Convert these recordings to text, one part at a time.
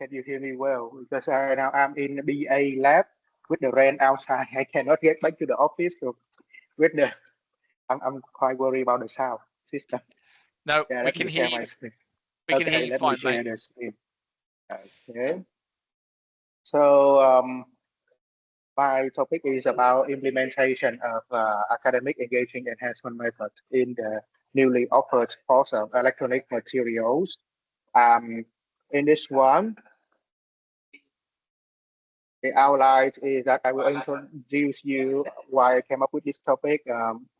Can you hear me well? Because right now I'm in the BA lab with the rain outside. I cannot get back to the office. So with the, I'm quite worried about the sound system. No, Yeah, we let can me hear share you. my screen. We can hear Okay, you let me fine, share mate. the screen. Okay. So my topic is about implementation of academic engaging enhancement methods in the newly offered course of electronic materials. Um, in this one, the outline is that I will introduce you why I came up with this topic,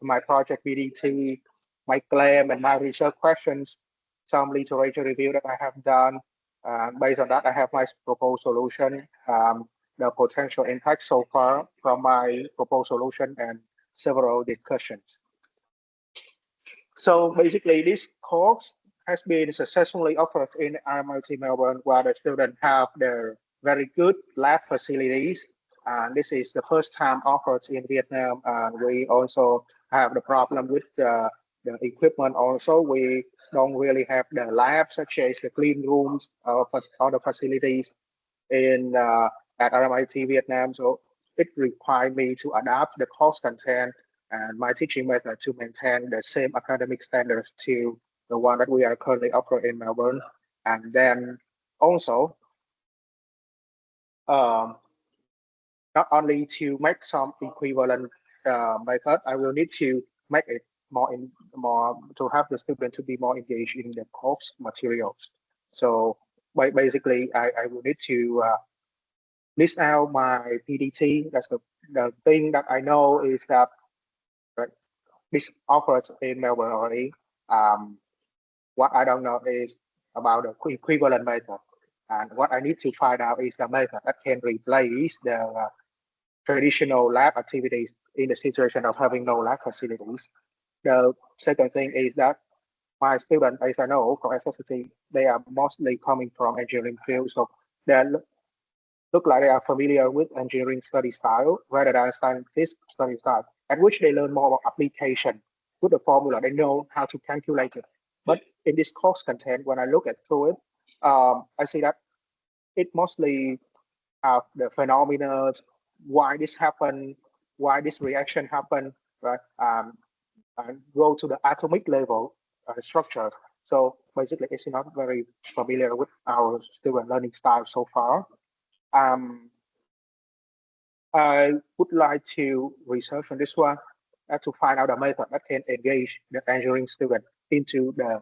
my project BDT, my claim, and my research questions, some literature review that I have done. Based on that, I have my proposed solution, the potential impact so far from my proposed solution, and several discussions. So basically, this course has been successfully offered in RMIT Melbourne, where the students have their very good lab facilities. And this is the first time offered in Vietnam. And we also have the problem with the equipment. Also, we don't really have the labs, such as the clean rooms or other facilities in at RMIT Vietnam. So it required me to adapt the course content and my teaching method to maintain the same academic standards to the one that we are currently offering in Melbourne. And then also, um, not only to make some equivalent method, I will need to make it more to have the student to be more engaged in the course materials. So basically, I will need to list out my PDT. That's the thing that I know is that this offers in Melbourne already. Um, what I don't know is about the equivalent method. And what I need to find out is the method that can replace the traditional lab activities in the situation of having no lab facilities. The second thing is that my students, as I know from SST, they are mostly coming from engineering field, so they look like they are familiar with engineering study style rather than scientist study style, at which they learn more about application with the formula. They know how to calculate it. But in this course content, when I look at through it, I see that it mostly have the phenomena, why this happened, why this reaction happened, right? And go to the atomic level structures. So basically, it's not very familiar with our student learning style so far. Um, I would like to research on this one to find out a method that can engage the engineering student into the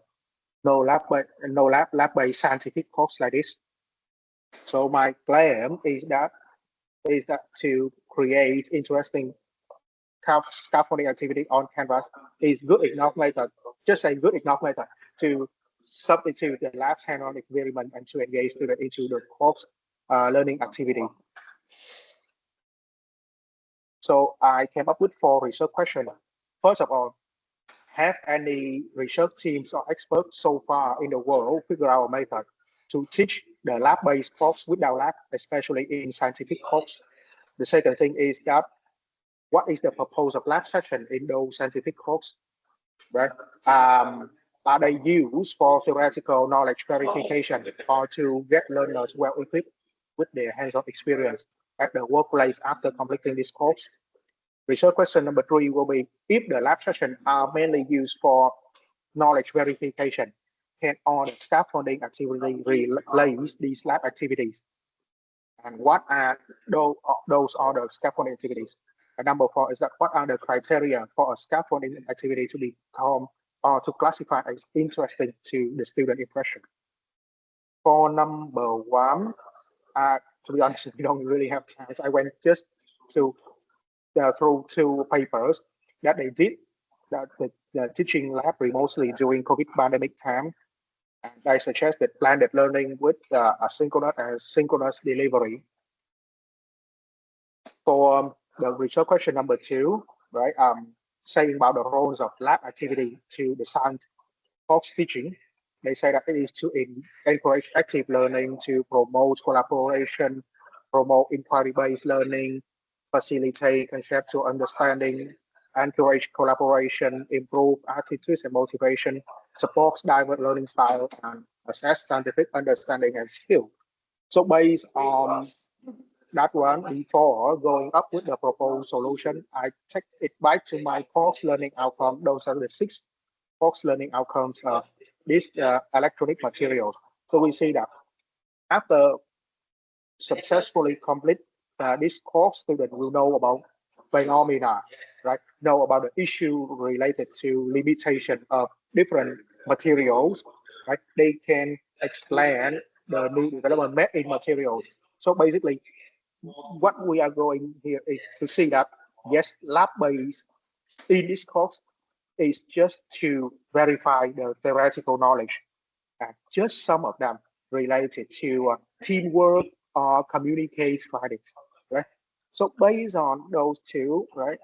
no lab based scientific course like this. So my claim is that to create interesting scaffolding activity on canvas is good enough method, just a good enough method to substitute the lab's hand-on experiment and to engage student into the course learning activity. So I came up with 4 research questions. First of all, have any research teams or experts so far in the world figured out a method to teach the lab-based course without lab, especially in scientific course? The second thing is that what is the purpose of lab session in those scientific course, right? Are they used for theoretical knowledge verification or to get learners well equipped with their hands-on experience at the workplace after completing this course? Research question number 3 will be, if the lab sessions are mainly used for knowledge verification, can all the scaffolding activity replace these lab activities? And what are those other scaffolding activities? And number 4 is that what are the criteria for a scaffolding activity to become or to classify as interesting to the student impression? For number 1, to be honest, we don't really have time. I went just to through 2 papers that they did that the teaching lab remotely during COVID pandemic time. And I suggested blended learning with asynchronous and synchronous delivery. For the research question number 2, right, saying about the roles of lab activity to the science course teaching, they say that it is to encourage active learning, to promote collaboration, promote inquiry-based learning, facilitate conceptual understanding, encourage collaboration, improve attitudes and motivation, supports diverse learning style, and assess scientific understanding and skill. So based on that one, before going up with the proposed solution, I take it back to my course learning outcome. Those are the 6 course learning outcomes of these electronic materials. So we see that after successfully complete this course, student will know about phenomena, right? Know about the issue related to limitation of different materials, right? They can explain the new development made in materials. So basically, what we are going here is to see that yes, lab based in this course is just to verify the theoretical knowledge, and just some of them related to teamwork or communicate findings, right? So based on those two, right,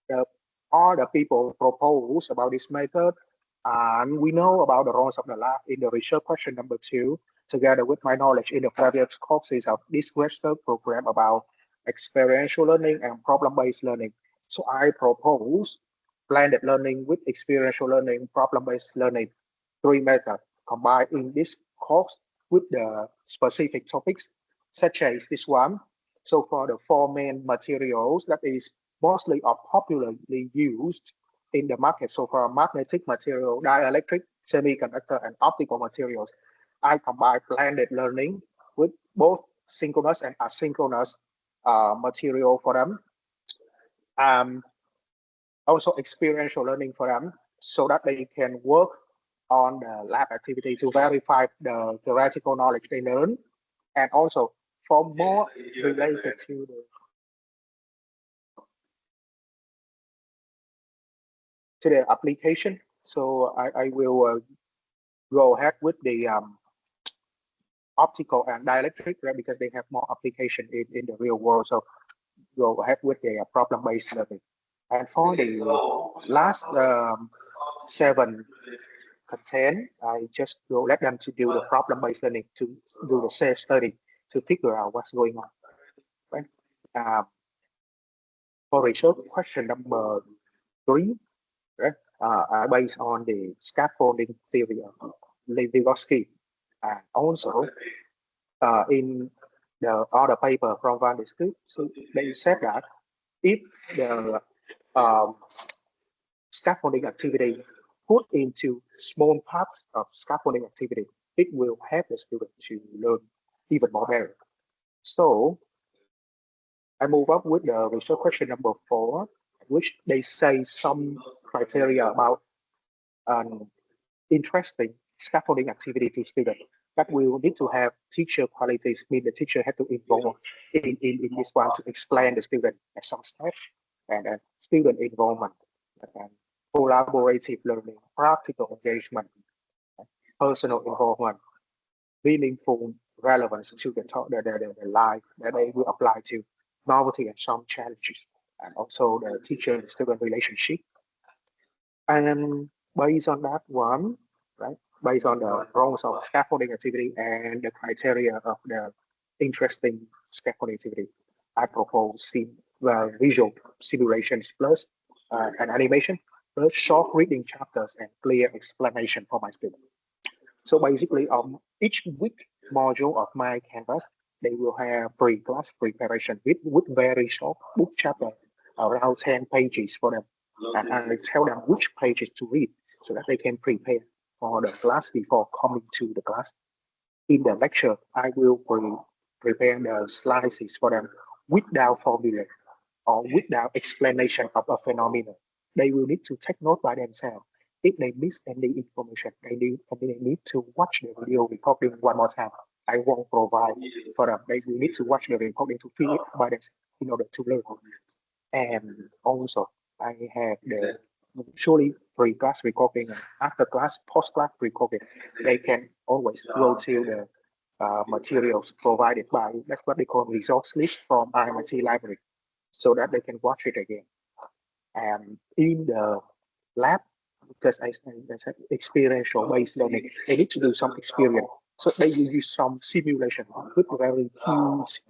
the, all the people propose about this method, and we know about the roles of the lab in the research question number 2, together with my knowledge in the previous courses of this research program about experiential learning and problem-based learning. So I propose blended learning with experiential learning, problem-based learning, 3 methods combined in this course with the specific topics, such as this one. So for the 4 main materials that is mostly are popularly used in the market. So for magnetic material, dielectric, semiconductor, and optical materials, I combine blended learning with both synchronous and asynchronous material for them. Um, Also experiential learning for them so that they can work on the lab activity to verify the theoretical knowledge they learn, and also for more related to the application. So I will go ahead with the optical and dielectric, right, because they have more application in the real world. So go ahead with the problem-based learning. And for the last 7 content, I just go let them to do the problem-based learning, to do the self study, to figure out what's going on. Right? Uh, for research question number 3, right? Based on the scaffolding theory of Vygotsky, and also in the other paper from Van der Stoep, so they said that if the um, scaffolding activity put into small parts of scaffolding activity, it will help the student to learn even more better. So I move up with the research question number 4, which they say some criteria about an interesting scaffolding activity to students. That we will need to have teacher qualities, mean the teacher had to involve in this one to explain the student at some steps, and student involvement, and collaborative learning, practical engagement, personal involvement, meaningful relevance to the life that they will apply to, novelty and some challenges, and also the teacher and student relationship. And based on that one, right, based on the roles of scaffolding activity and the criteria of the interesting scaffolding activity, I propose visual simulations plus an animation plus short reading chapters and clear explanation for my students. So basically, each week module of my Canvas, they will have pre-class preparation with very short book chapter, around 10 pages for them. And I tell them which pages to read so that they can prepare for the class before coming to the class. In the lecture, I will prepare the slides for them without formula or without explanation of a phenomenon. They will need to take note by themselves. If they miss any information, they need to watch the video recording one more time. I won't provide for them. They will need to watch the recording to feel it by themselves in order to learn. And also, I have the surely pre-class recording and after class, post-class recording. They can always go to the materials provided by, that's what they call resource list from RMIT library, so that they can watch it again. And in the lab, because I said experiential based learning, they need to do some experience. So they will use some simulation with very huge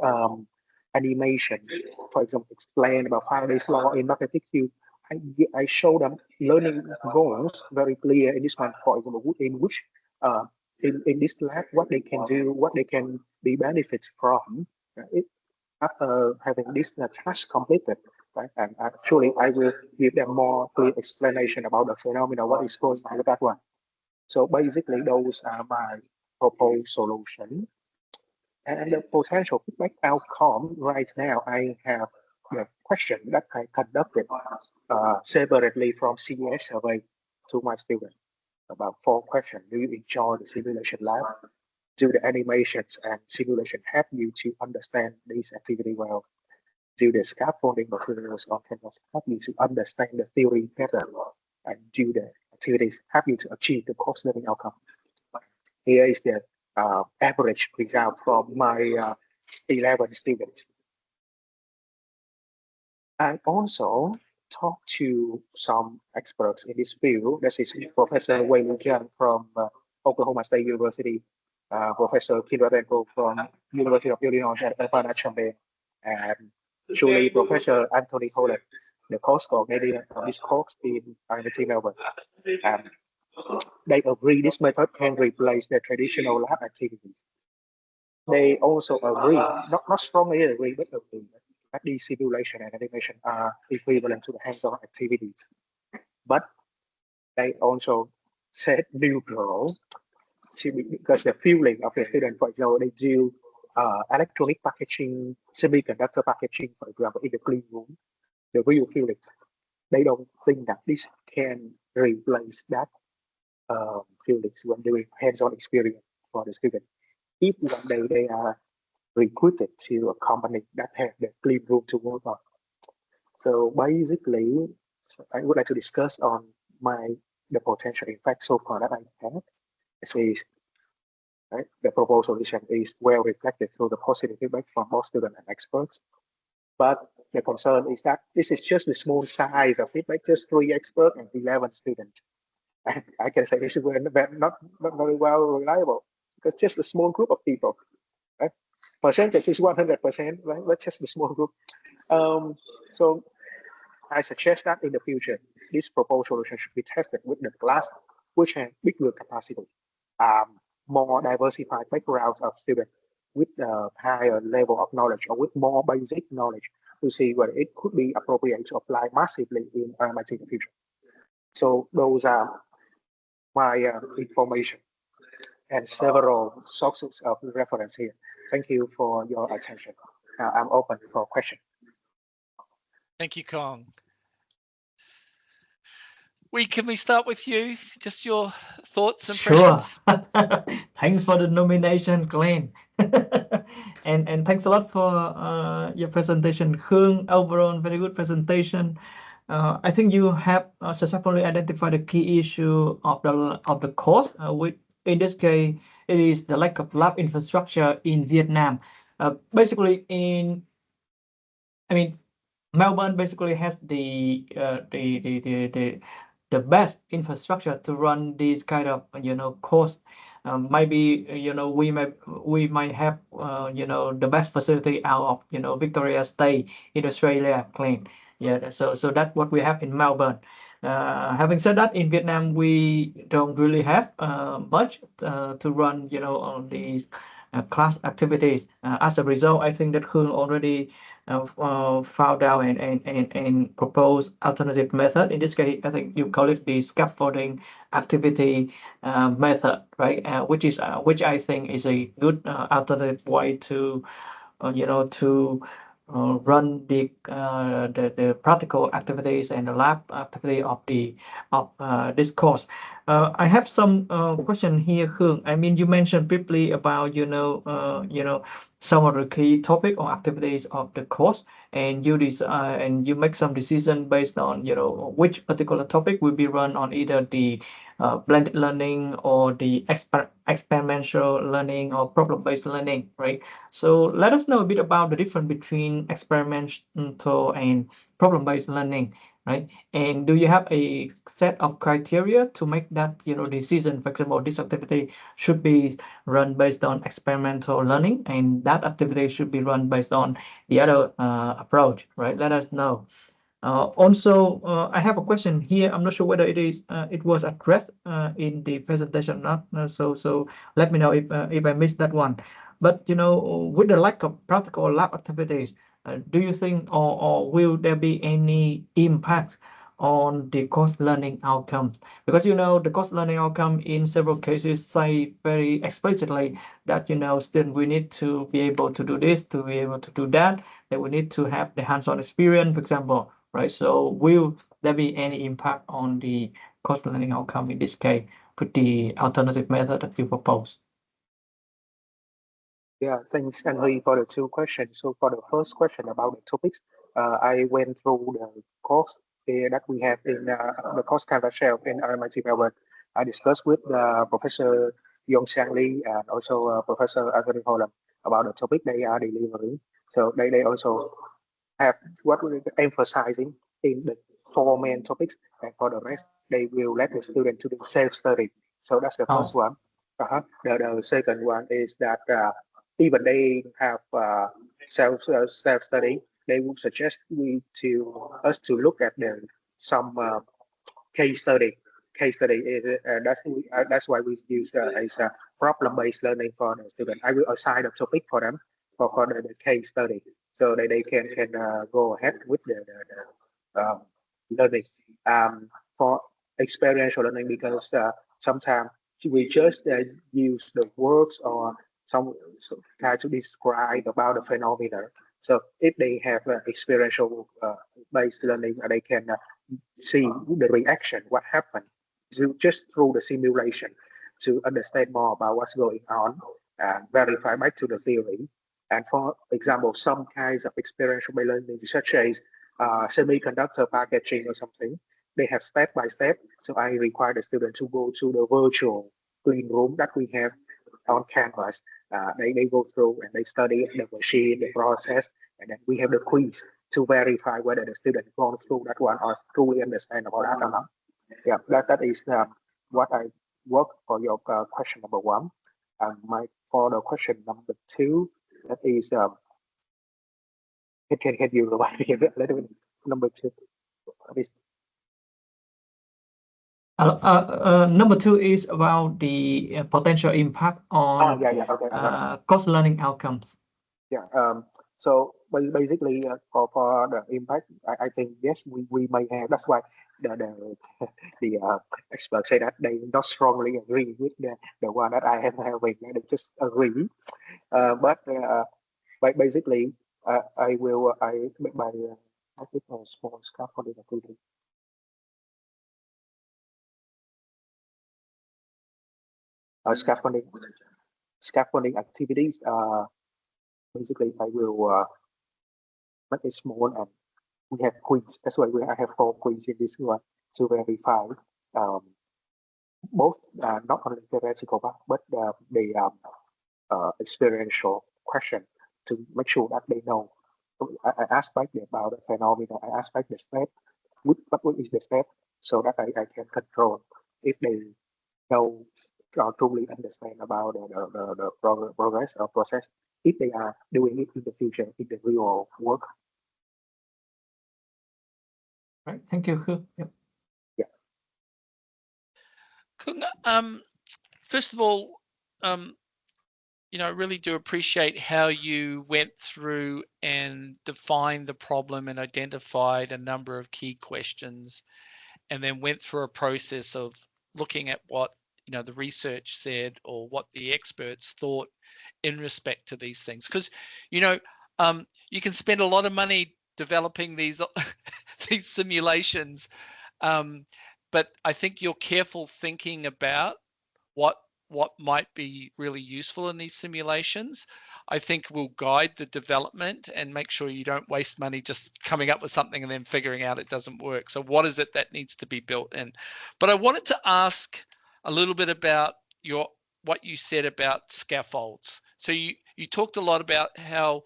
animation. For example, explain about Faraday's law in magnetic field. I show them learning goals very clear in this one, for example, in which in this lab, what they can do, what they can be benefits from, right, after having this task completed, right? And actually, I will give them more clear explanation about the phenomenon, what is going on with that one. So basically, those are my proposed solution. And the potential feedback outcome right now, I have the question that I conducted separately from CES survey to my students. About 4 questions. Do you enjoy the simulation lab? Do the animations and simulation help you to understand this activity well? Do the scaffolding materials on campus help you to understand the theory better? And do the activities help you to achieve the course learning outcome? Here is the average result from my 11 students. I also talked to some experts in this field. This is Professor Wei Lu Jian from Oklahoma State University, Professor Kinratenko from University of Illinois at Urbana-Champaign, and Julie Professor Anthony Holland, the course coordinator of this course in IMIT Melbourne. And they agree this method can replace the traditional lab activities. They also agree, not strongly agree, but agree that the simulation and animation are equivalent to the hands-on activities. But they also said neutral because the feeling of the student, for example, they do electronic packaging, semiconductor packaging, for example, in the clean room, the real feelings. They don't think that this can replace that feelings when doing hands-on experience for the student. If one day they are recruited to a company that have the clean room to work on. So basically, I would like to discuss on the potential impact so far that I have. Is right, the proposed solution is well reflected through the positive feedback from both students and experts. But the concern is that this is just the small size of feedback, just 3 experts and 11 students. And I can say this is not very well reliable because just a small group of people. Right? Percentage is 100%, right? But just a small group. So I suggest that in the future, this proposed solution should be tested with the class which have bigger capacity, more diversified backgrounds of students with a higher level of knowledge or with more basic knowledge to see whether it could be appropriate to apply massively in RMIT in the future. So those are my information and several sources of reference here. Thank you for your attention. I'm open for questions. Thank you, Kong. Can we start with you? Just your thoughts, impressions? Sure. Thanks for the nomination, Glenn. and thanks a lot for your presentation, Khương. Overall, very good presentation. I think you have successfully identified the key issue of the course. Which in this case, it is the lack of lab infrastructure in Vietnam. Basically, Melbourne basically has the best infrastructure to run these kind of course. Maybe we might have the best facility out of Victoria State in Australia, claim. Yeah, so that's what we have in Melbourne. Having said that, in Vietnam we don't really have much to run on these class activities. As a result, I think that Khương already found out and propose alternative method. In this case, I think you call it the scaffolding activity method, right? Which I think is a good alternative way to run the practical activities and the lab activity of this course. I have some question here, Khương. I mean, you mentioned briefly about some of the key topic or activities of the course, and you make some decision based on which particular topic will be run on either the blended learning or the experiential learning or problem-based learning, right? So let us know a bit about the difference between experimental and problem-based learning, right? And do you have a set of criteria to make that decision? For example, this activity should be run based on experimental learning, and that activity should be run based on the other approach, right? Let us know. Also, I have a question here. I'm not sure whether it was addressed in the presentation or not. So let me know if I missed that one. But with the lack of practical lab activities, do you think or will there be any impact on the course learning outcomes? Because the course learning outcome in several cases say very explicitly that student we need to be able to do this, to be able to do that. That we need to have the hands-on experience, for example. Right. So will there be any impact on the course learning outcome in this case with the alternative method that you propose? Yeah, thanks, Henry, for the two questions. So for the first question about the topics, I went through the course that we have in the course canvas shelf in RMIT Melbourne. I discussed with Professor Yong Sang Lee and also Professor Anthony Holland about the topic they are delivering. So they also have what we're emphasizing in the four main topics, and for the rest, they will let the student to do self-study. So that's the first Oh, one. The second one is that even they have self study, they would suggest we to us to look at the some case study. Case study is that's why we use as a problem based learning for the student. I will assign a topic for them for the case study, so that they can go ahead with the learning. For experiential learning, because sometimes we just use the words or some try to describe about the phenomena. So if they have experiential based learning, they can see the reaction, what happened, just through the simulation to understand more about what's going on and verify back to the theory. And for example, some kinds of experiential learning, such as semiconductor packaging or something, they have step by step. So I require the student to go to the virtual clean room that we have on campus. They go through and they study the machine, the process, and then we have the quiz to verify whether the student gone through that one or truly understand about that or not. Yeah, that is what I work for your question number one. And my for the question number two, that is can you remind me a little bit? Number two, is Number two is about the potential impact on yeah, okay, I got it. course learning outcomes. Yeah. So basically, for the impact, I think yes, we may have. That's why the experts say that they not strongly agree with the one that I am having. They just agree. But basically, I will I think a small scaffolding activity. Scaffolding activities. Basically, I will make it small, and we have quiz. That's why I have four quiz in this one to verify um, both not only theoretical but the experiential question to make sure that they know. So I ask back about the phenomena. I ask back the step. What is the step, so that I can control if they know or truly understand about the progress or process, if they are doing it in the future in the real work. Right. Thank you. Yep. Yeah. First of all, I really do appreciate how you went through and defined the problem and identified a number of key questions, and then went through a process of looking at what the research said or what the experts thought in respect to these things. Because you can spend a lot of money developing these these simulations, but I think you're careful thinking about what might be really useful in these simulations, I think will guide the development and make sure you don't waste money just coming up with something and then figuring out it doesn't work. So what is it that needs to be built in? But I wanted to ask a little bit about what you said about scaffolds. So you talked a lot about how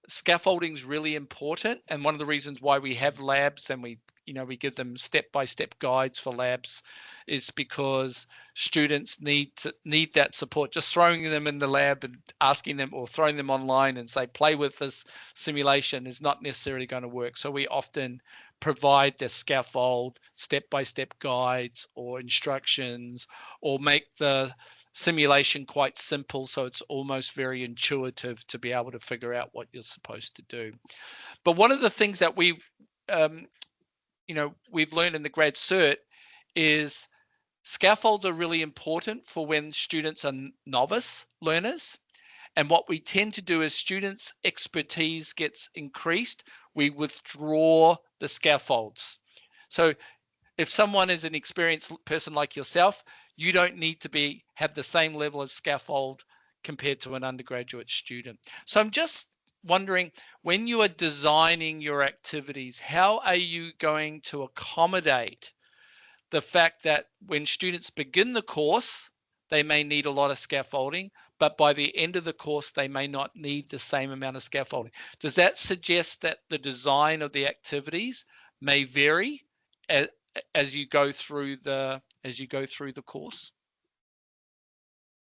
scaffolding is really important, and one of the reasons why we have labs and we we give them step-by-step guides for labs is because students need that support. Just throwing them in the lab and asking them, or throwing them online and say, play with this simulation, is not necessarily going to work. So we often provide the scaffold, step-by-step guides or instructions, or make the simulation quite simple, so it's almost very intuitive to be able to figure out what you're supposed to do. But one of the things that we've learned in the grad cert is scaffolds are really important for when students are novice learners. And what we tend to do as students' expertise gets increased, we withdraw the scaffolds. So if someone is an experienced person like yourself, you don't need to have the same level of scaffold compared to an undergraduate student. So I'm just wondering, when you are designing your activities, how are you going to accommodate the fact that when students begin the course, they may need a lot of scaffolding, but by the end of the course, they may not need the same amount of scaffolding? Does that suggest that the design of the activities may vary as you go through the course?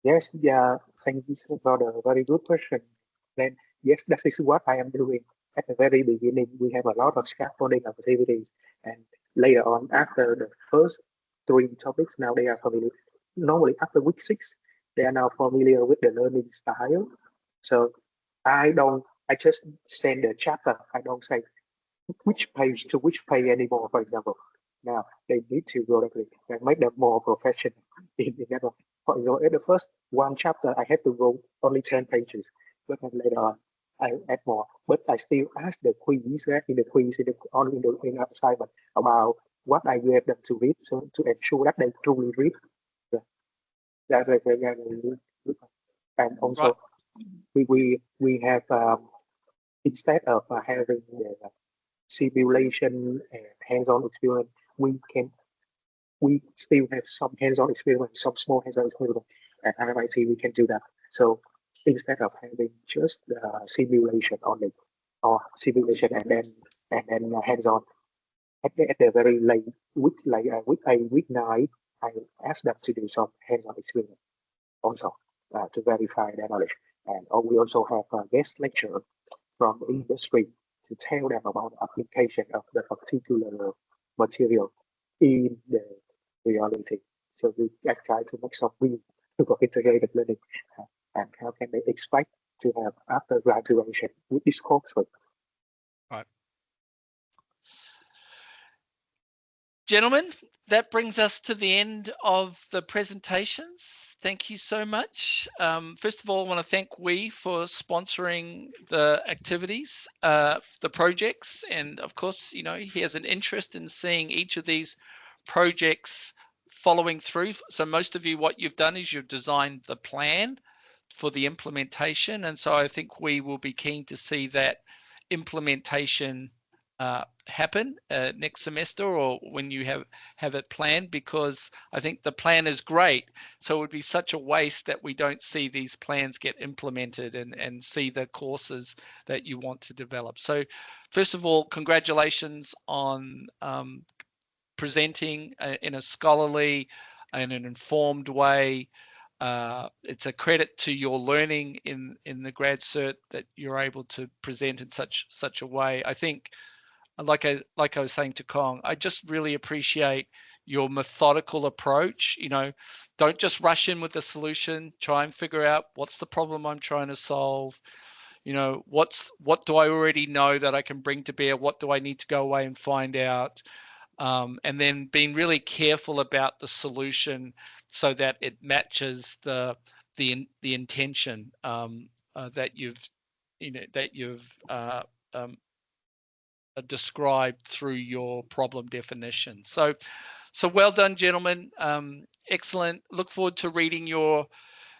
Yes, yeah, thank you for the very good question. Then, yes, that is what I am doing. At the very beginning, we have a lot of scaffolding activities, and later on, after the first 3 topics, now they are familiar. Normally, after week 6, they are now familiar with the learning style. So I just send the chapter. I don't say which page to which page anymore, for example. Now they need to go and make them more professional in that one. For example, in the first 1 chapter, I had to go only 10 pages, but then later on, I add more. But I still ask the quiz, in the quiz, in the assignment, about what I gave them to read, so to ensure that they truly read. That's like and also we have instead of having the simulation and hands-on experience, we still have some hands-on experiment, some small hands-on experiment at RMIT. We can do that. So instead of having just the simulation only, or simulation and then hands-on, at the very late week, week 9, I ask them to do some hands-on experiment also to verify their knowledge. And we also have a guest lecture from industry to tell them about the application of the particular material in the reality. So we try to make some win for integrated learning, and how can they expect to have after graduation with this course. Right. Gentlemen, that brings us to the end of the presentations. Thank you so much. First of all, I want to thank WE for sponsoring the activities, the projects, and of course, he has an interest in seeing each of these projects following through. So most of you, what you've done is you've designed the plan for the implementation, and so I think we will be keen to see that implementation happen next semester, or when you have it planned, because I think the plan is great. So it would be such a waste that we don't see these plans get implemented and see the courses that you want to develop. So first of all, congratulations on presenting in a scholarly and an informed way. It's a credit to your learning in the grad cert that you're able to present in such a way. I think, like I was saying to Kong, I just really appreciate your methodical approach. Don't just rush in with the solution. Try and figure out what's the problem I'm trying to solve. What do I already know that I can bring to bear? What do I need to go away and find out? And then being really careful about the solution so that it matches the intention that you've described through your problem definition. So well done, gentlemen. Excellent. Look forward to reading your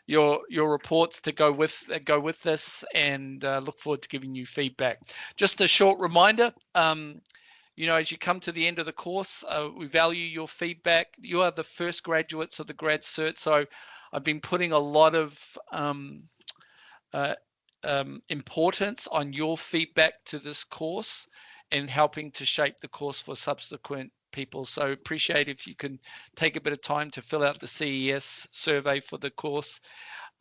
reports to go with this, and look forward to giving you feedback. Just a short reminder, as you come to the end of the course, we value your feedback. You are the first graduates of the grad cert, so I've been putting a lot of importance on your feedback to this course. in helping to shape the course for subsequent people. So appreciate if you can take a bit of time to fill out the CES survey for the course,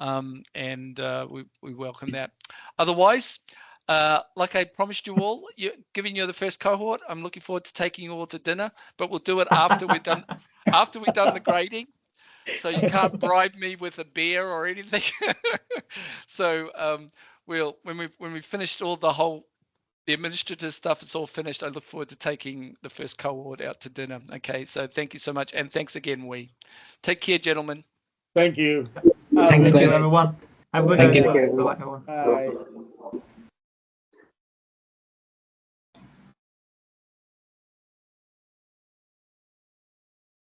and we welcome that. Otherwise, like I promised you all, given you're the first cohort, I'm looking forward to taking you all to dinner, but we'll do it after we've done the grading. So you can't bribe me with a beer or anything. So when we finished all the administrative stuff is all finished, I look forward to taking the first cohort out to dinner. Okay, so thank you so much, and thanks again, Wee. Take care, gentlemen. Thank you. Thank you, everyone. Have a good day. Thank you. Bye, everyone. Bye.